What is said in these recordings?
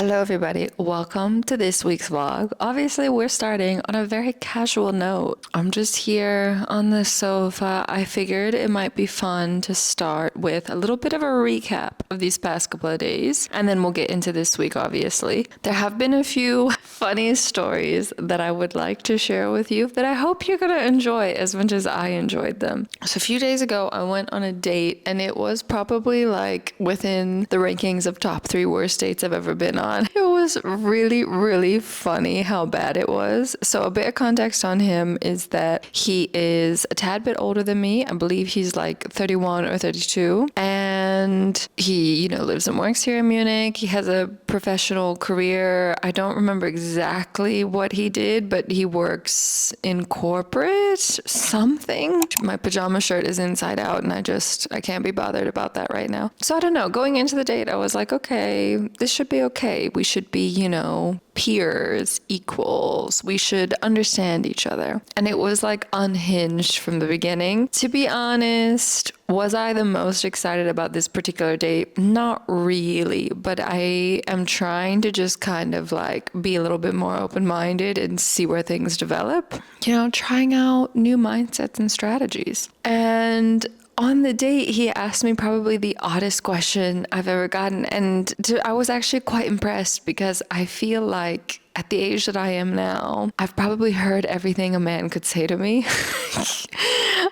Hello, everybody. Welcome to this week's vlog. Obviously, we're starting on a very casual note. I'm just here on the sofa. I figured it might be fun to start with a little bit of a recap of these past couple of days, and then we'll get into this week, obviously. There have been a few funny stories that I would like to share with you that I hope you're going to enjoy as much as I enjoyed them. So a few days ago, I went on a date, and it was probably like within the rankings of top 3 worst dates I've ever been on. It was really, really funny how bad it was. So a bit of context on him is that he is a tad bit older than me. I believe he's like 31 or 32. And he, lives and works here in Munich. He has a professional career. I don't remember exactly what he did, but he works in corporate something. My pajama shirt is inside out and I can't be bothered about that right now. So I don't know. Going into the date, I was like, okay, this should be okay. We should be, peers, equals. We should understand each other. And it was like unhinged from the beginning. To be honest, was I the most excited about this particular date? Not really, but I am trying to just kind of like be a little bit more open-minded and see where things develop. Trying out new mindsets and strategies. And on the date, he asked me probably the oddest question I've ever gotten. And I was actually quite impressed because I feel like at the age that I am now, I've probably heard everything a man could say to me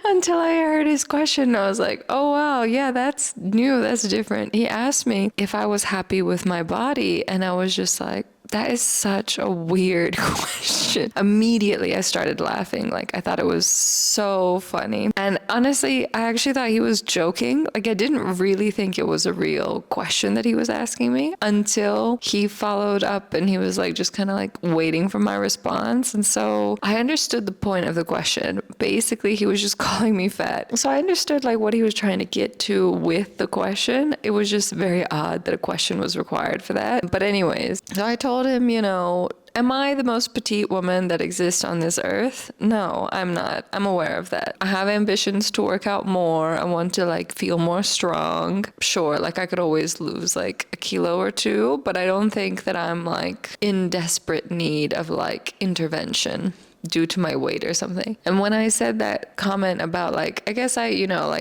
until I heard his question. I was like, oh, wow, yeah, that's new. That's different. He asked me if I was happy with my body. And I was just like, that is such a weird question. Immediately, I started laughing. Like, I thought it was so funny. And honestly, I actually thought he was joking. Like, I didn't really think it was a real question that he was asking me until he followed up and he was like, just kind of like waiting for my response. And so I understood the point of the question. Basically, he was just calling me fat. So I understood like what he was trying to get to with the question. It was just very odd that a question was required for that. But anyways, so I told him, am I the most petite woman that exists on this earth? No, I'm not. I'm aware of that. I have ambitions to work out more. I want to like feel more strong. Sure, like I could always lose like a kilo or two, but I don't think that I'm like in desperate need of like intervention due to my weight or something. And when I said that comment about like, I guess I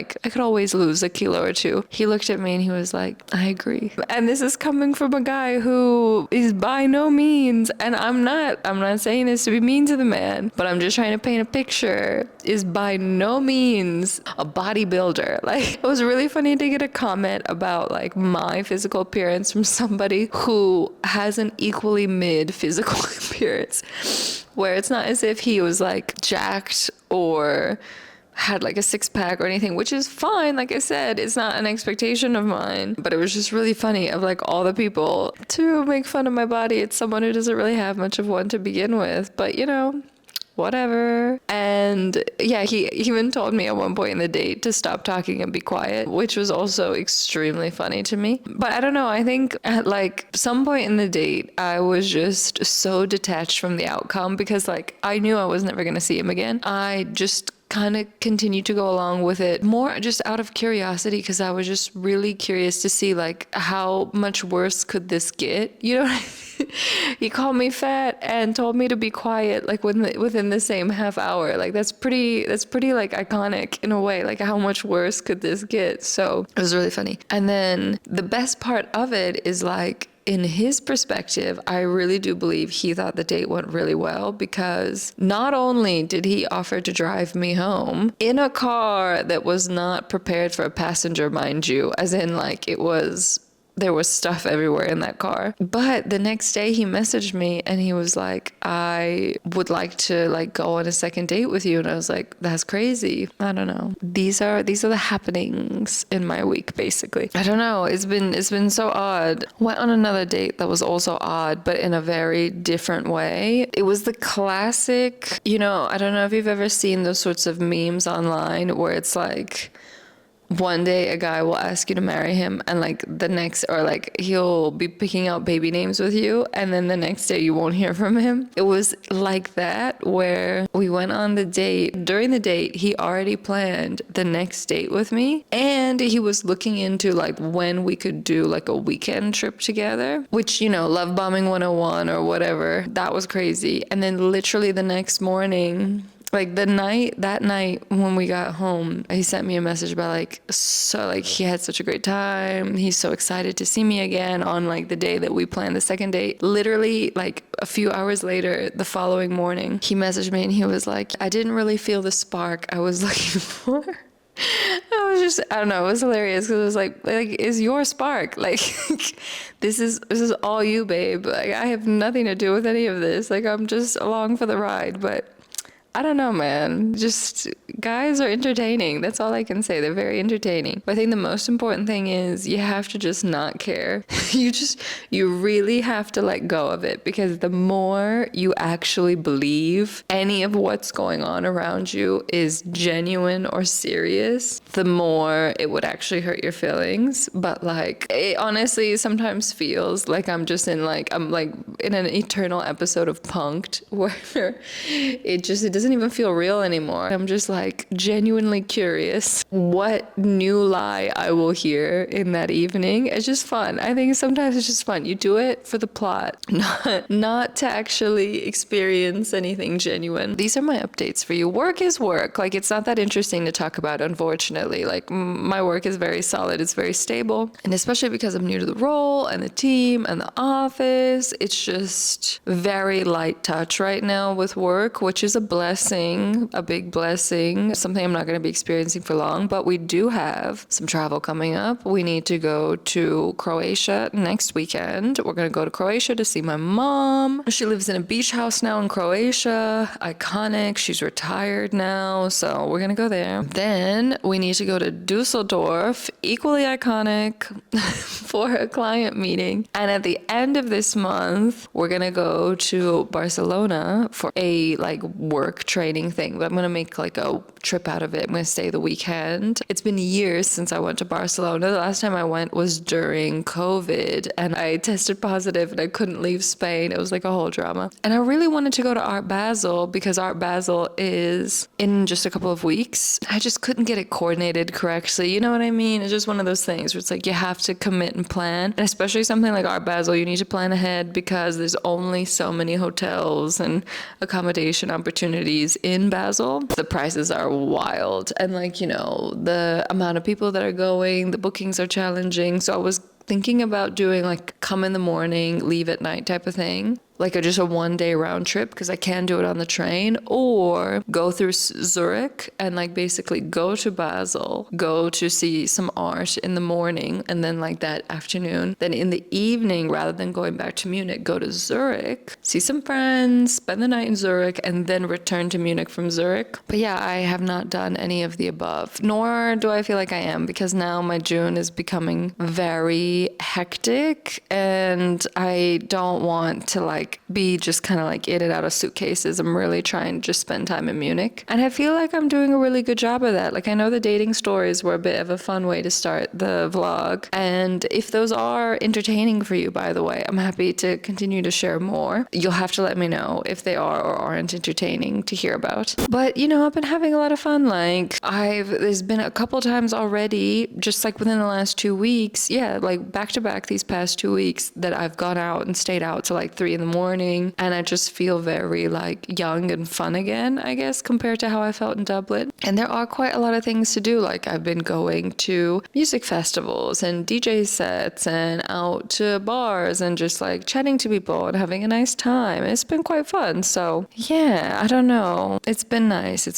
could always lose a kilo or two, he looked at me and he was like, I agree. And this is coming from a guy who is by no means, and I'm not saying this to be mean to the man, but I'm just trying to paint a picture, is by no means a bodybuilder. Like, it was really funny to get a comment about like my physical appearance from somebody who has an equally mid physical appearance, where it's not as if he was like jacked or had like a 6-pack or anything, which is fine. Like I said, it's not an expectation of mine, but it was just really funny of like all the people to make fun of my body. It's someone who doesn't really have much of one to begin with, but whatever. And yeah, he even told me at one point in the date to stop talking and be quiet, which was also extremely funny to me. But I don't know, I think at like some point in the date, I was just so detached from the outcome because like I knew I was never going to see him again. I just kind of continued to go along with it more just out of curiosity because I was just really curious to see like how much worse could this get, He called me fat and told me to be quiet like within the same half hour. Like that's pretty like iconic in a way. Like how much worse could this get? So it was really funny. And then the best part of it is like, in his perspective, I really do believe he thought the date went really well because not only did he offer to drive me home in a car that was not prepared for a passenger, mind you, as in like there was stuff everywhere in that car. But the next day he messaged me and he was like, I would like to like go on a second date with you. And I was like, that's crazy. I don't know. These are the happenings in my week, basically. I don't know. It's been so odd. Went on another date that was also odd, but in a very different way. It was the classic, I don't know if you've ever seen those sorts of memes online where it's like, one day a guy will ask you to marry him, and like the next, or like he'll be picking out baby names with you, and then the next day you won't hear from him. It was like that, where we went on the date. During the date, he already planned the next date with me, and he was looking into like when we could do like a weekend trip together, which, you know, love bombing 101 or whatever. That was crazy. And then literally the next morning, like that night when we got home, he sent me a message about like, so like he had such a great time. He's so excited to see me again on like the day that we planned the second date. Literally like a few hours later, the following morning, he messaged me and he was like, I didn't really feel the spark I was looking for. I don't know, it was hilarious because it was like it's your spark. Like, this is all you, babe. Like, I have nothing to do with any of this. Like, I'm just along for the ride. But I don't know, man. Just guys are entertaining. That's all I can say. They're very entertaining. But I think the most important thing is you have to just not care. You really have to let go of it, because the more you actually believe any of what's going on around you is genuine or serious, the more it would actually hurt your feelings. But like, it honestly sometimes feels like I'm in an eternal episode of Punk'd, where it doesn't even feel real anymore. I'm just like genuinely curious what new lie I will hear in that evening. It's just fun. I think sometimes it's just fun. You do it for the plot, not to actually experience anything genuine. These are my updates for you. Work is work. Like, it's not that interesting to talk about, unfortunately. Like, my work is very solid. It's very stable. And especially because I'm new to the role and the team and the office, it's just very light touch right now with work, which is a blessing, a big blessing, something I'm not going to be experiencing for long. But we do have some travel coming up. We need to go to Croatia next weekend. We're going to go to Croatia to see my mom. She lives in a beach house now in Croatia. Iconic. She's retired now, so we're going to go there. Then we need to go to Dusseldorf, equally iconic, for a client meeting. And at the end of this month, we're going to go to Barcelona for a like work training thing. But I'm going to make like a trip out of it. I'm going to stay the weekend. It's been years since I went to Barcelona. The last time I went was during COVID, and I tested positive and I couldn't leave Spain. It was like a whole drama. And I really wanted to go to Art Basel, because Art Basel is in just a couple of weeks. I just couldn't get it coordinated correctly. You know what I mean? It's just one of those things where it's like you have to commit and plan. And especially something like Art Basel, you need to plan ahead, because there's only so many hotels and accommodation opportunities in Basel. The prices are wild. And like, you know, the amount of people that are going, the bookings are challenging. So I was thinking about doing like come in the morning, leave at night type of thing. Like just a 1 day round trip, because I can do it on the train, or go through Zurich and like basically go to Basel, go to see some art in the morning, and then like that afternoon, then in the evening, rather than going back to Munich, go to Zurich, see some friends, spend the night in Zurich, and then return to Munich from Zurich. But yeah, I have not done any of the above, nor do I feel like I am, because now my June is becoming very hectic, and I don't want to like be just kind of like in and out of suitcases. I'm really trying to just spend time in Munich. And I feel like I'm doing a really good job of that. Like, I know the dating stories were a bit of a fun way to start the vlog. And if those are entertaining for you, by the way, I'm happy to continue to share more. You'll have to let me know if they are or aren't entertaining to hear about. But, you know, I've been having a lot of fun. Like, there's been a couple times already, just like within the last 2 weeks, like back to back these past 2 weeks, that I've gone out and stayed out till like 3 a.m. And I just feel very like young and fun again, I guess, compared to how I felt in Dublin. And there are quite a lot of things to do. Like, I've been going to music festivals and DJ sets and out to bars and just like chatting to people and having a nice time. It's been quite fun. So yeah, I don't know. It's been nice.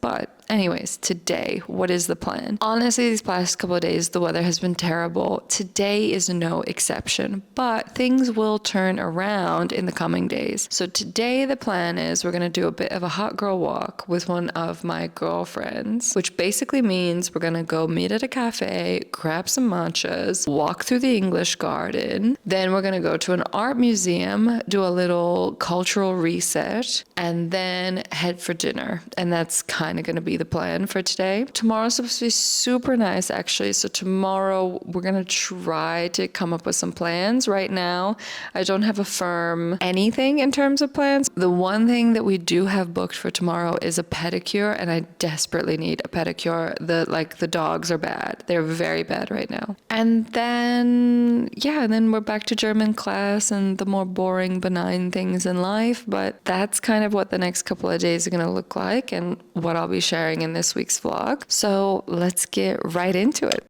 But anyways, today, what is the plan? Honestly, these past couple of days, the weather has been terrible. Today is no exception, but things will turn around in the coming days. So today, the plan is we're going to do a bit of a hot girl walk with one of my girlfriends, which basically means we're going to go meet at a cafe, grab some matchas, walk through the English garden. Then we're going to go to an art museum, do a little cultural reset, and then head for dinner. And that's kind of going to be the the plan for today. Tomorrow's supposed to be super nice, actually. So tomorrow we're gonna try to come up with some plans. Right now, I don't have a firm anything in terms of plans. The one thing that we do have booked for tomorrow is a pedicure, and I desperately need a pedicure. The dogs are bad. They're very bad right now. And then, yeah, and then we're back to German class and the more boring, benign things in life. But that's kind of what the next couple of days are going to look like and what I'll be sharing in this week's vlog. So let's get right into it.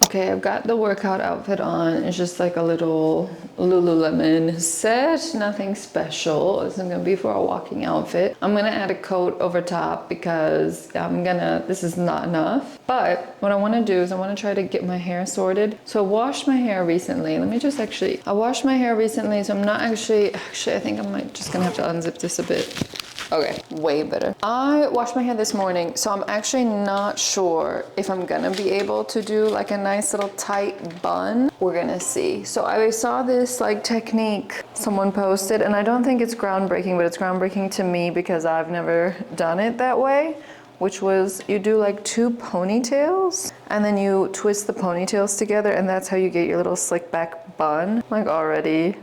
Okay, I've got the workout outfit on. It's just like a little Lululemon set, nothing special. It's gonna be for a walking outfit. I'm gonna add a coat over top because this is not enough. But what I wanna do is I wanna try to get my hair sorted. So I washed my hair recently. I washed my hair recently, so I'm not actually, I think I'm just gonna have to unzip this a bit. Okay, way better. I washed my hair this morning, so I'm actually not sure if I'm gonna be able to do like a nice little tight bun. We're gonna see. So I saw this like technique someone posted, and I don't think it's groundbreaking, but it's groundbreaking to me because I've never done it that way, which was you do like 2 ponytails and then you twist the ponytails together, and that's how you get your little slick back bun. Like already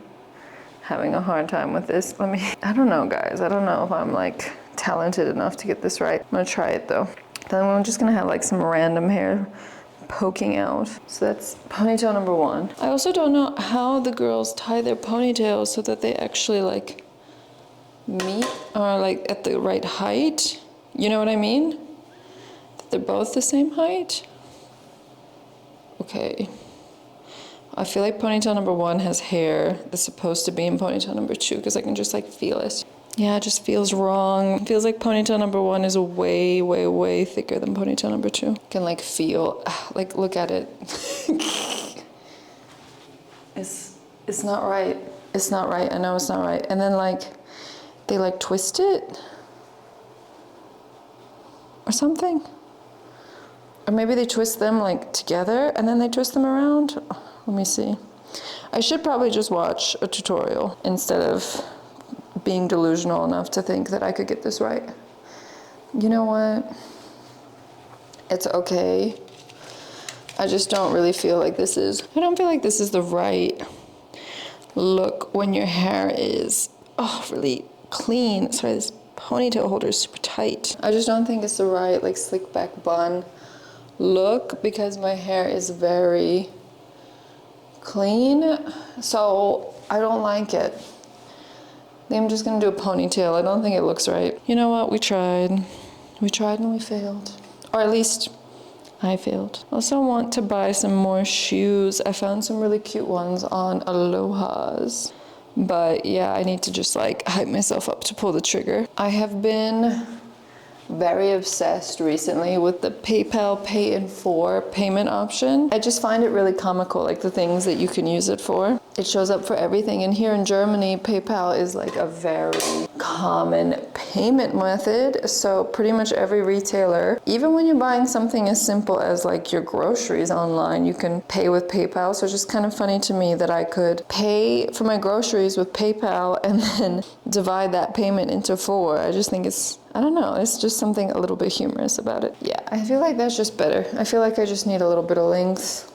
having a hard time with this. I don't know, guys. I don't know if I'm like talented enough to get this right. I'm gonna try it though. Then I'm just gonna have like some random hair poking out. So that's ponytail number 1. I also don't know how the girls tie their ponytails so that they actually like meet or like at the right height. You know what I mean? That they're both the same height. Okay. I feel like ponytail number 1 has hair that's supposed to be in ponytail number 2 because I can just like feel it. Yeah, it just feels wrong. It feels like ponytail number 1 is way, way, way thicker than ponytail number 2. I can like feel, like look at it. It's not right. It's not right. I know it's not right. And then like, they like twist it or something. Or maybe they twist them like together and then they twist them around. Let me see. I should probably just watch a tutorial instead of being delusional enough to think that I could get this right. You know what? It's okay. I just don't really feel like this is, I don't feel like this is the right look when your hair is, really clean. Sorry, this ponytail holder is super tight. I just don't think it's the right like slick back bun look because my hair is very clean, so I don't like it. I think I'm just gonna do a ponytail. I don't think it looks right. You know what? We tried and we failed. Or at least I failed. Also want to buy some more shoes. I found some really cute ones on Aloha's. But yeah, I need to just like hype myself up to pull the trigger. I have been very obsessed recently with the PayPal Pay in 4 payment option. I just find it really comical, like the things that you can use it for. It shows up for everything, and here in Germany, PayPal is like a very common payment method. So pretty much every retailer, even when you're buying something as simple as like your groceries online, you can pay with PayPal. So it's just kind of funny to me that I could pay for my groceries with PayPal and then divide that payment into 4. I just think I don't know, it's just something a little bit humorous about it. Yeah, I feel like that's just better. I feel like I just need a little bit of length.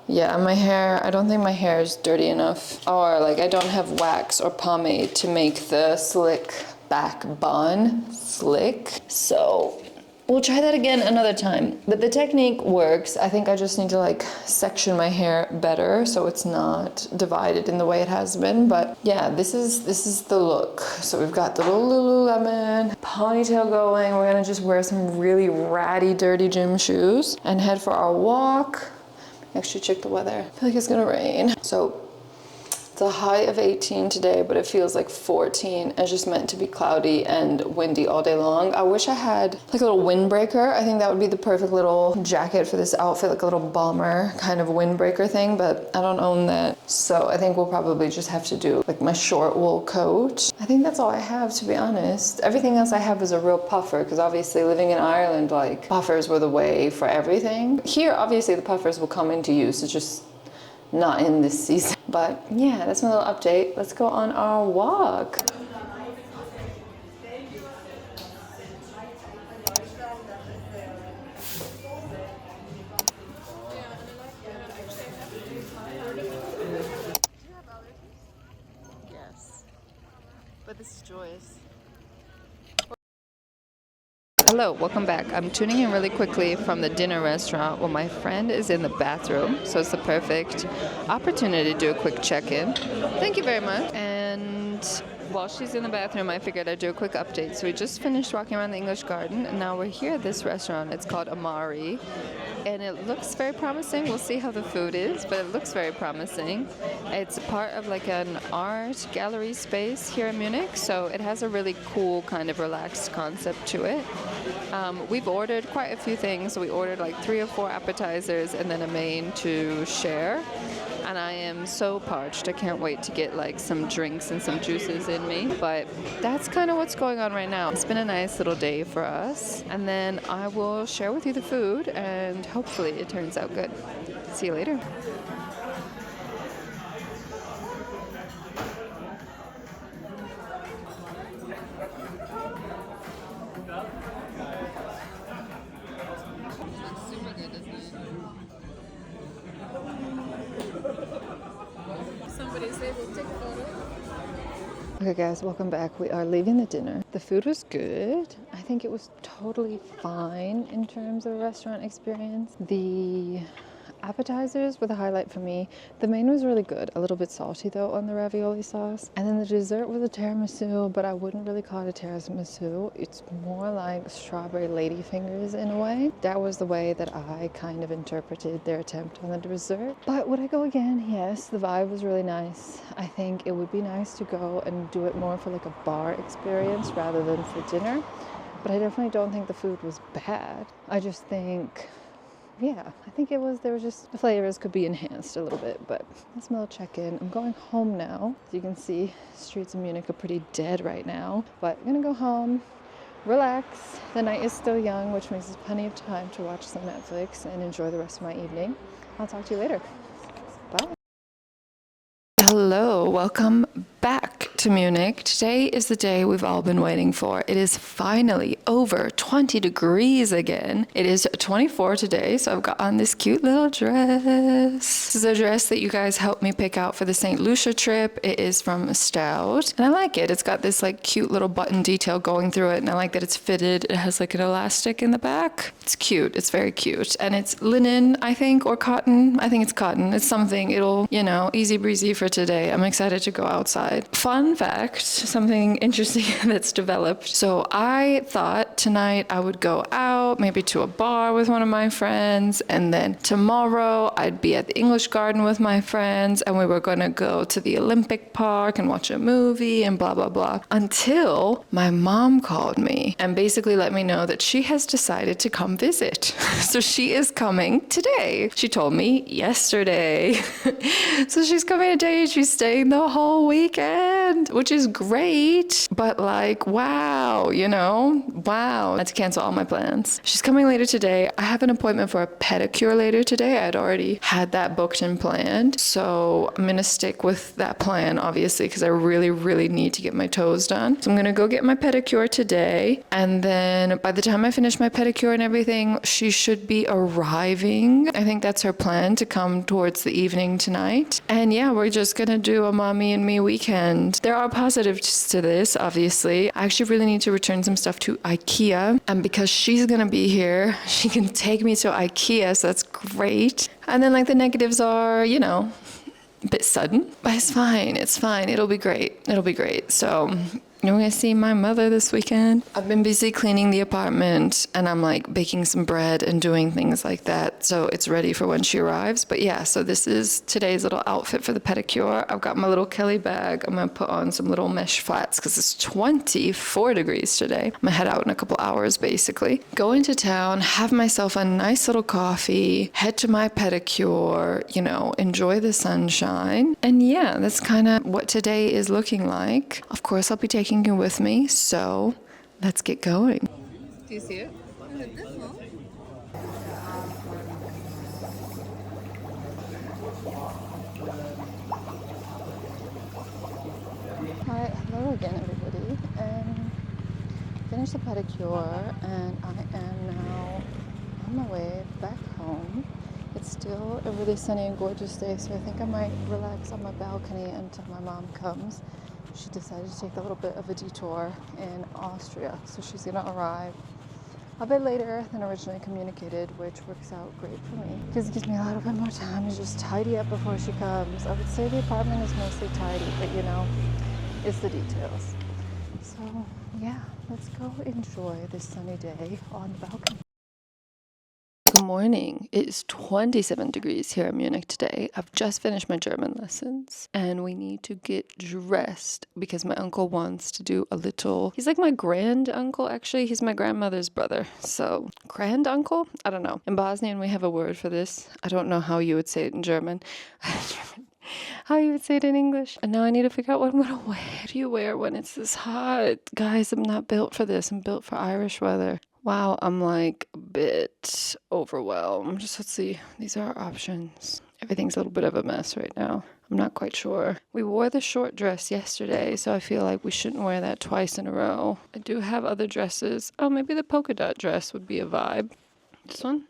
Yeah, my hair, I don't think my hair is dirty enough. Or like I don't have wax or pomade to make the slick back bun slick. So we'll try that again another time. But the technique works. I think I just need to like section my hair better so it's not divided in the way it has been. But yeah, this is the look. So we've got the little Lululemon ponytail going. We're gonna just wear some really ratty, dirty gym shoes and head for our walk. Actually check the weather. I feel like it's gonna rain. So it's a high of 18 today, but it feels like 14. It's just meant to be cloudy and windy all day long. I wish I had like a little windbreaker. I think that would be the perfect little jacket for this outfit, like a little bomber kind of windbreaker thing, but I don't own that. So I think we'll probably just have to do like my short wool coat. I think that's all I have, to be honest. Everything else I have is a real puffer, because obviously living in Ireland, like puffers were the way for everything. Here, obviously the puffers will come into use. It's just not in this season. But yeah, that's my little update. Let's go on our walk. Joyce. Hello, welcome back. I'm tuning in really quickly from the dinner restaurant where my friend is in the bathroom, so it's the perfect opportunity to do a quick check-in. Thank you very much. And while she's in the bathroom, I figured I'd do a quick update. So we just finished walking around the English Garden, and now we're here at this restaurant. It's called Amari, and it looks very promising. We'll see how the food is, but it looks very promising. It's part of like an art gallery space here in Munich, so it has a really cool kind of relaxed concept to it. We've ordered quite a few things. We ordered like 3 or 4 appetizers and then a main to share. And I am so parched. I can't wait to get like some drinks and some juices in me. But that's kind of what's going on right now. It's been a nice little day for us. And then I will share with you the food and hopefully it turns out good. See you later. Okay guys, welcome back. We are leaving the dinner. The food was good. I think it was totally fine in terms of a restaurant experience. The appetizers were the highlight for me. The main was really good. A little bit salty though on the ravioli sauce. And then the dessert was a tiramisu, but I wouldn't really call it a tiramisu. It's more like strawberry ladyfingers in a way. That was the way that I kind of interpreted their attempt on the dessert. But would I go again? Yes, the vibe was really nice. I think it would be nice to go and do it more for like a bar experience rather than for dinner. But I definitely don't think the food was bad. I just think, yeah, I think there was just, the flavors could be enhanced a little bit, but let's little check-in. I'm going home now. As you can see, streets of Munich are pretty dead right now, but I'm gonna go home, relax. The night is still young, which means there's plenty of time to watch some Netflix and enjoy the rest of my evening. I'll talk to you later. Bye. Hello, welcome back to Munich. Today is the day we've all been waiting for. It is finally over 20 degrees again. It is 24 today, so I've got on this cute little dress. This is a dress that you guys helped me pick out for the St. Lucia trip. It is from Stout, and I like it. It's got this like cute little button detail going through it, and I like that it's fitted. It has like an elastic in the back. It's cute. It's very cute, and it's linen, I think, or cotton. I think it's cotton. It's something. It'll, you know, easy breezy for today. I'm excited to go outside. Fun fact, something interesting that's developed. So I thought tonight I would go out, maybe to a bar with one of my friends, and then tomorrow I'd be at the English Garden with my friends, and we were going to go to the Olympic Park and watch a movie and blah, blah, blah, until my mom called me and basically let me know that she has decided to come visit. So she is coming today. She told me yesterday. So she's coming today. She's staying the whole weekend, which is great. But like, wow, you know, wow. I had to cancel all my plans. She's coming later today. I have an appointment for a pedicure later today. I'd already had that booked and planned. So I'm going to stick with that plan, obviously, because I really, really need to get my toes done. So I'm going to go get my pedicure today. And then by the time I finish my pedicure and everything, she should be arriving. I think that's her plan, to come towards the evening tonight. And yeah, we're just going to do a mommy and me weekend. There are positives to this, obviously. I actually really need to return some stuff to IKEA. And because she's going to be here, she can take me to IKEA, so that's great. And then like the negatives are, you know, a bit sudden, but it's fine. It's fine. It'll be great. It'll be great. So I'm going to see my mother this weekend. I've been busy cleaning the apartment, and I'm like baking some bread and doing things like that, so it's ready for when she arrives. But yeah, so this is today's little outfit for the pedicure. I've got my little Kelly bag. I'm going to put on some little mesh flats because it's 24 degrees today. I'm going to head out in a couple hours, basically. Go into town, have myself a nice little coffee, head to my pedicure, you know, enjoy the sunshine. And yeah, that's kind of what today is looking like. Of course, I'll be taking you with me, so let's get going. Do you see it? Hi, hello again everybody, and finished the pedicure and I am now on my way back home. It's still a really sunny and gorgeous day, so I think I might relax on my balcony until my mom comes. she decided to take a little bit of a detour in Austria. So she's gonna arrive a bit later than originally communicated, which works out great for me because it gives me a little bit more time to just tidy up before she comes. I would say the apartment is mostly tidy, but you know, it's the details. So yeah, let's go enjoy this sunny day on the balcony. Good morning. It is 27 degrees here in Munich today. I've just finished my German lessons and we need to get dressed because my uncle wants to do a little, he's like my grand uncle actually. He's my grandmother's brother. So grand uncle? I don't know. In Bosnian we have a word for this. I don't know how you would say it in German. How you would say it in English. And now I need to figure out what I'm gonna wear. What do you wear when it's this hot? Guys, I'm not built for this. I'm built for Irish weather. Wow, I'm like a bit overwhelmed. Just let's see. These are our options. Everything's a little bit of a mess right now. I'm not quite sure. We wore the short dress yesterday, so I feel like we shouldn't wear that twice in a row. I do have other dresses. Oh, maybe the polka dot dress would be a vibe. This one?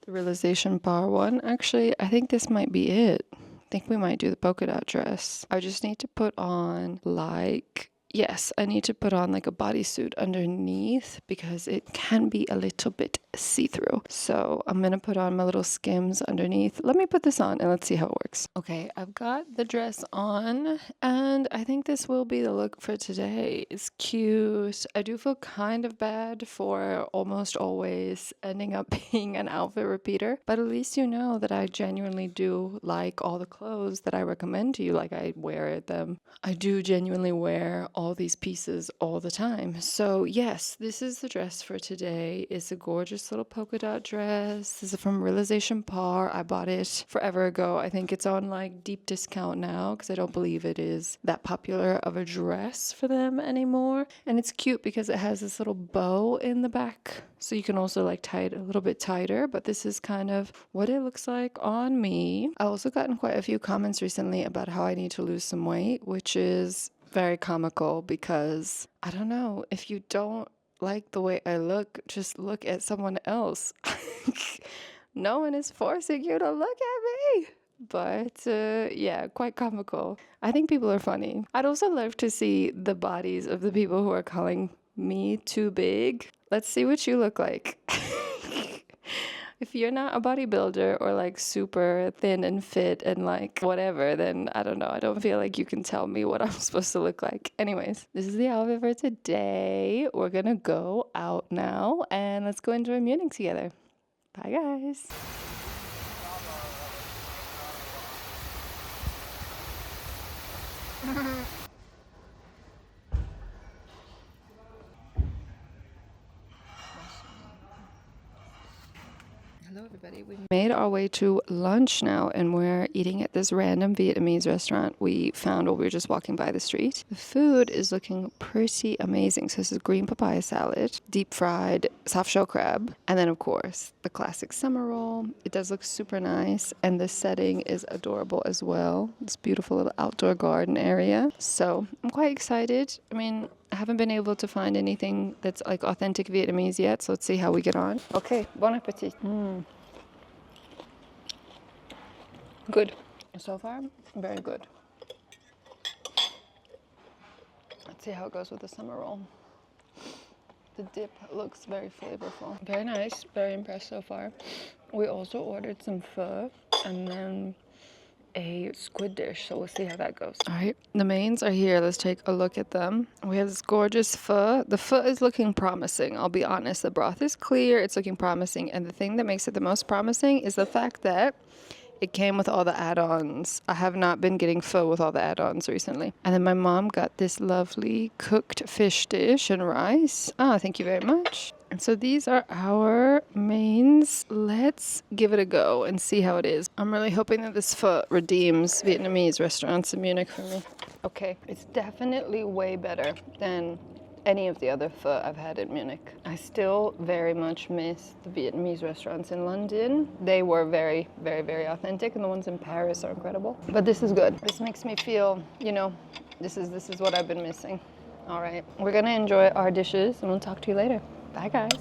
The realization bar one. Actually, I think this might be it. I think we might do the polka dot dress. I just need to put on like... Yes, I need to put on like a bodysuit underneath because it can be a little bit see-through. So I'm gonna put on my little Skims underneath. Let me put this on and let's see how it works. Okay, I've got the dress on and I think this will be the look for today. It's cute. I do feel kind of bad for almost always ending up being an outfit repeater, but at least you know that I genuinely do like all the clothes that I recommend to you. Like I wear them. I do genuinely wear all these pieces all the time. So yes, this is the dress for today. It's a gorgeous little polka dot dress. This is from Realization Par. I bought it forever ago. I think it's on like deep discount now because I don't believe it is that popular of a dress for them anymore. And it's cute because it has this little bow in the back. So you can also like tie it a little bit tighter, but this is kind of what it looks like on me. I've also gotten quite a few comments recently about how I need to lose some weight, which is very comical because I don't know, if you don't like the way I look, just look at someone else. No one is forcing you to look at me. But yeah, quite comical. I think people are funny. I'd also love to see the bodies of the people who are calling me too big. Let's see what you look like. If you're not a bodybuilder or like super thin and fit and like whatever, then I don't know. I don't feel like you can tell me what I'm supposed to look like. Anyways, this is the outfit for today. We're gonna go out now and let's go enjoy Munich together. Bye guys. Hello everybody, we made our way to lunch now and we're eating at this random Vietnamese restaurant we found while we were just walking by the street. The food is looking pretty amazing. So this is green papaya salad, deep fried soft shell crab, and then of course the classic summer roll. It does look super nice and the setting is adorable as well. This beautiful little outdoor garden area. So I'm quite excited. I mean, I haven't been able to find anything that's like authentic Vietnamese yet, so let's see how we get on. Okay, bon appetit. Good. So far, very good. Let's see how it goes with the summer roll. The dip looks very flavorful. Very nice, very impressed so far. We also ordered some pho and then a squid dish, so we'll see how that goes. All right, the mains are here. Let's take a look at them. We have this gorgeous pho. The pho is looking promising, I'll be honest. The broth is clear, it's looking promising, and the thing that makes it the most promising is the fact that it came with all the add-ons. I have not been getting pho with all the add-ons recently. And then my mom got this lovely cooked fish dish and rice. Ah, thank you very much. And so these are our mains. Let's give it a go and see how it is. I'm really hoping that this pho redeems Vietnamese restaurants in Munich for me. Okay, it's definitely way better than any of the other pho I've had in Munich. I still very much miss the Vietnamese restaurants in London. They were very, very, very authentic, and the ones in Paris are incredible. But this is good. This makes me feel, you know, this is what I've been missing. All right, we're gonna enjoy our dishes and we'll talk to you later. Bye guys.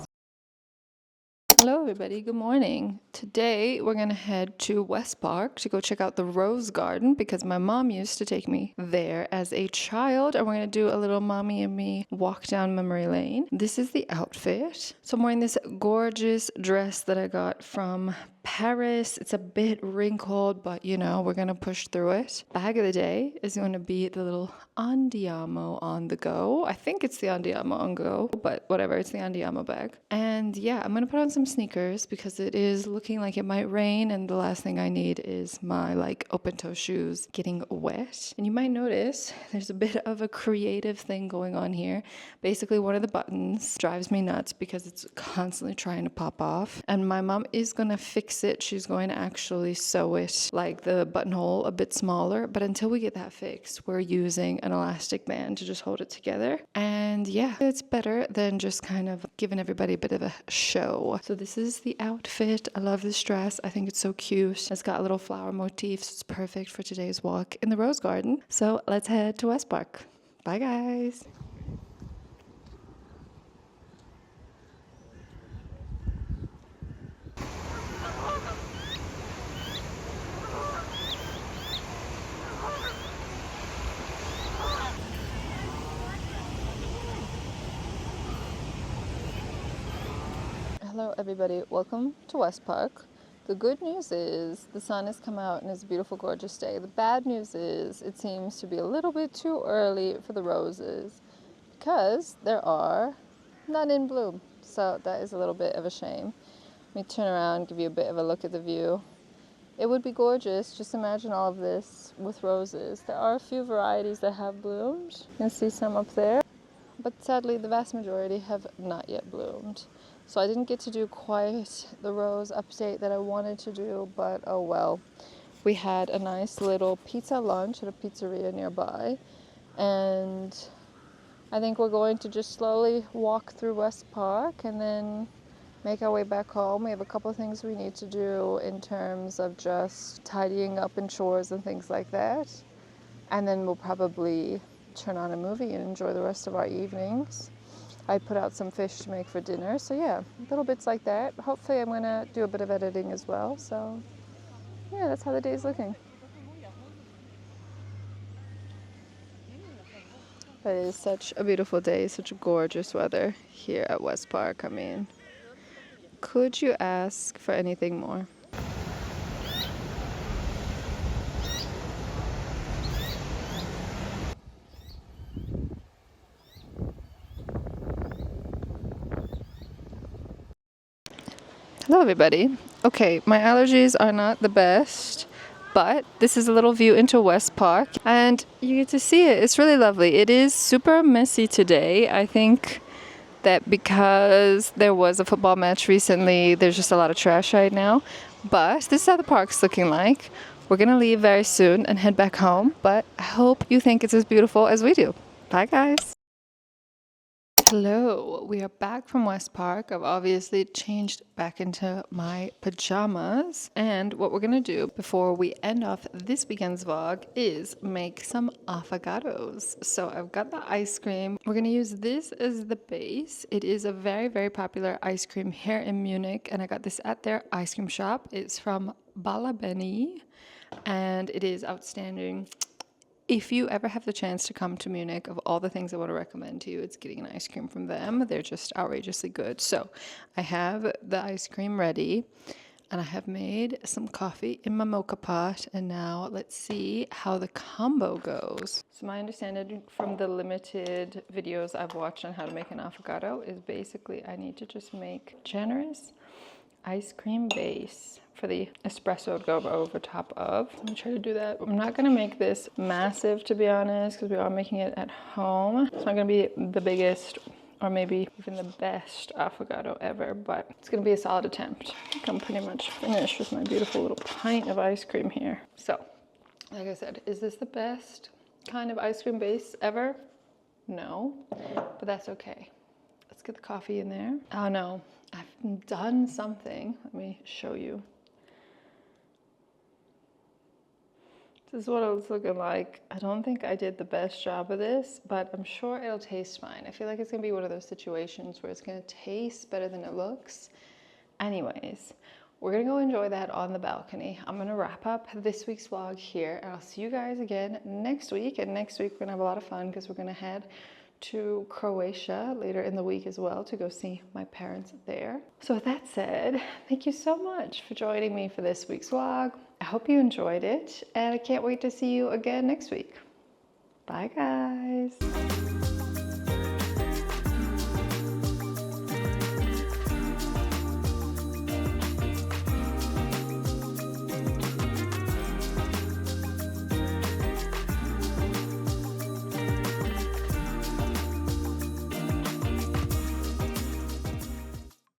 Hello everybody, good morning. Today we're gonna head to Westpark to go check out the rose garden because my mom used to take me there as a child, and we're gonna do a little mommy and me walk down memory lane. This is the outfit. So I'm wearing this gorgeous dress that I got from Paris. It's a bit wrinkled, but you know, we're gonna push through it. Bag of the day is gonna be the little Andiamo on the go. I think it's the Andiamo on go, but whatever, it's the Andiamo bag. And yeah, I'm gonna put on some sneakers because it is looking like it might rain, and the last thing I need is my like open toe shoes getting wet. And you might notice there's a bit of a creative thing going on here. Basically, one of the buttons drives me nuts because it's constantly trying to pop off, and my mom is gonna fix it. She's going to actually sew it, like the buttonhole a bit smaller, but until we get that fixed, we're using an elastic band to just hold it together. And yeah, it's better than just kind of giving everybody a bit of a show. So this is the outfit. I love this dress. I think it's so cute. It's got little flower motifs. It's perfect for today's walk in the rose garden. So let's head to Westpark. Bye guys. Hello everybody, welcome to Westpark. The good news is the sun has come out and it's a beautiful, gorgeous day. The bad news is it seems to be a little bit too early for the roses because there are none in bloom. So that is a little bit of a shame. Let me turn around, give you a bit of a look at the view. It would be gorgeous. Just imagine all of this with roses. There are a few varieties that have bloomed. You can see some up there, but sadly the vast majority have not yet bloomed. So I didn't get to do quite the rose update that I wanted to do, but oh well. We had a nice little pizza lunch at a pizzeria nearby, and I think we're going to just slowly walk through Westpark and then make our way back home. We have a couple of things we need to do in terms of just tidying up and chores and things like that. And then we'll probably turn on a movie and enjoy the rest of our evenings. I put out some fish to make for dinner. So yeah, little bits like that. Hopefully I'm gonna do a bit of editing as well. So yeah, that's how the day's looking. But it is such a beautiful day, such gorgeous weather here at Westpark. I mean, could you ask for anything more? Hello everybody. Okay, my allergies are not the best, but this is a little view into Westpark and you get to see it. It's really lovely. It is super messy today. I think that because there was a football match recently, there's just a lot of trash right now. But this is how the park's looking like. We're gonna leave very soon and head back home, but I hope you think it's as beautiful as we do. Bye guys. Hello, we are back from Westpark. I've obviously changed back into my pajamas, and what we're gonna do before we end off this weekend's vlog is make some affogatos. So I've got the ice cream. We're gonna use this as the base. It is a very, very popular ice cream here in Munich, and I got this at their ice cream shop. It's from Balabeni, and it is outstanding. If you ever have the chance to come to Munich, of all the things I want to recommend to you, it's getting an ice cream from them. They're just outrageously good. So I have the ice cream ready, and I have made some coffee in my mocha pot, and now let's see how the combo goes. So my understanding from the limited videos I've watched on how to make an affogato is basically I need to just make generous ice cream base for the espresso to go over top of. Let me try to do that. I'm not gonna make this massive, to be honest, because we are making it at home. It's not gonna be the biggest or maybe even the best affogato ever, but it's gonna be a solid attempt. I think I'm pretty much finished with my beautiful little pint of ice cream here. So, like I said, is this the best kind of ice cream base ever? No, but that's okay. Let's get the coffee in there. Oh no, I've done something. Let me show you. This is what it was looking like. I don't think I did the best job of this, but I'm sure it'll taste fine. I feel like it's gonna be one of those situations where it's gonna taste better than it looks. Anyways, we're gonna go enjoy that on the balcony. I'm gonna wrap up this week's vlog here, and I'll see you guys again next week. And next week we're gonna have a lot of fun because we're gonna head to Croatia later in the week as well to go see my parents there. So with that said, thank you so much for joining me for this week's vlog. I hope you enjoyed it, and I can't wait to see you again next week. Bye guys.